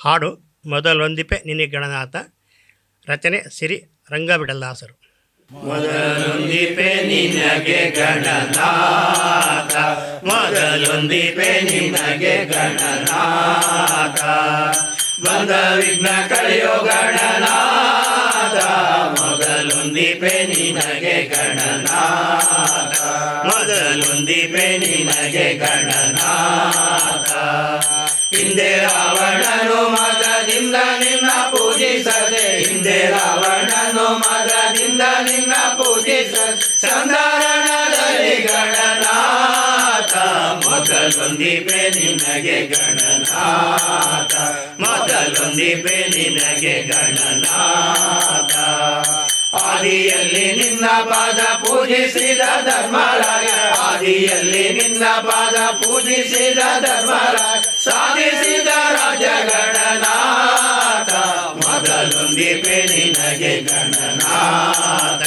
ಹಾಡು ಮೊದಲೊಂದಿಪೆ ನಿನಗೆ ಗಣನಾಥ. ರಚನೆ ಸಿರಿ ರಂಗವಿಠಲದಾಸರು. ಮೊದಲೊಂದಿಪೆ ನಿನಗೆ ಗಣನಾಥ, ಮೊದಲೊಂದಿಪೆ ನಿನಗೆ ಗಣನಾಥ, ಬಂದ ವಿಘ್ನ ಕಳೆಯೋ ಗಣನಾಥ, ಮೊದಲೊಂದಿಪೆ ನಿನಗೆ ಗಣನಾಥ, ಮೊದಲೊಂದಿಪೆ ನಿನಗೆ ಗಣನಾಥ. ಹಿಂದೆ ರಾವಣನು ಮದದಿಂದ ನಿನ್ನ ಪೂಜಿಸದೆ, ಹಿಂದೆ ರಾವಣನು ಮದದಿಂದ ನಿನ್ನ ಪೂಜಿಸದೆ, ಸಂಧಾರಣದಲ್ಲಿ ಗಣನಾಥ, ಮೊದಲೊಂದಿಪೆ ನಿನಗೆ ಗಣನಾಥ, ಮೊದಲೊಂದಿಪೆ ನಿನಗೆ ಗಣನಾಥ. ಆದಿಯಲ್ಲಿ ನಿನ್ನ ಪಾದ ಪೂಜಿಸಿದ ಧರ್ಮರಾಯ, ಆದಿಯಲ್ಲಿ ನಿನ್ನ ಪಾದ ಪೂಜಿಸಿದ ಧರ್ಮರಾಯ, ಸಾಧಿಸಿದ ರಾಜ ಗಣನಾಥ, ಮೊದಲೊಂದಿಪೆ ನಿನಗೆ ಗಣನಾಥ,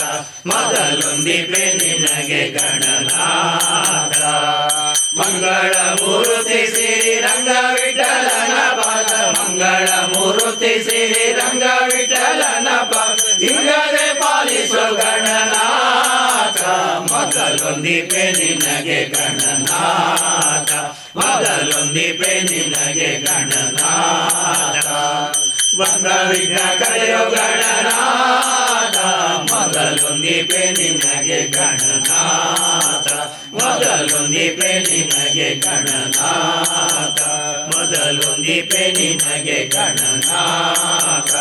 ಮೊದಲೊಂದಿಪೆ ನಿನಗೆ ಗಣನಾಥ. ಮಂಗಳ ಮೂರ್ತಿ ಶ್ರೀ ರಂಗವಿಠಲನ ಪಾದ, ಮಂಗಳ ಮೂರ್ತಿ ಶ್ರೀ ರಂಗವಿಠಲನ ಪಾದ, ಹಿಂಗದೆ ಪಾಲಿಸೋ ಗಣನಾಥ, ಮೊದಲೊಂದಿಪೆ ನಿನಗೆ ಗಣನಾಥ, ಮೊದಲೊಂದಿಪೆ ನಿನಗೆ ಗಣನಾಥ. ಬಂದ ವಿಘ್ನ ಕಳೆಯೋ ಗಣನಾಥ, ಮೊದಲೊಂದಿಪೆ ನಿನಗೆ ಗಣನಾಥ, ಮೊದಲೊಂದಿಪೆ ನಿನಗೆ ಗಣನಾಥ, ಮೊದಲೊಂದಿಪೆ ನಿನಗೆ ಗಣನಾಥ.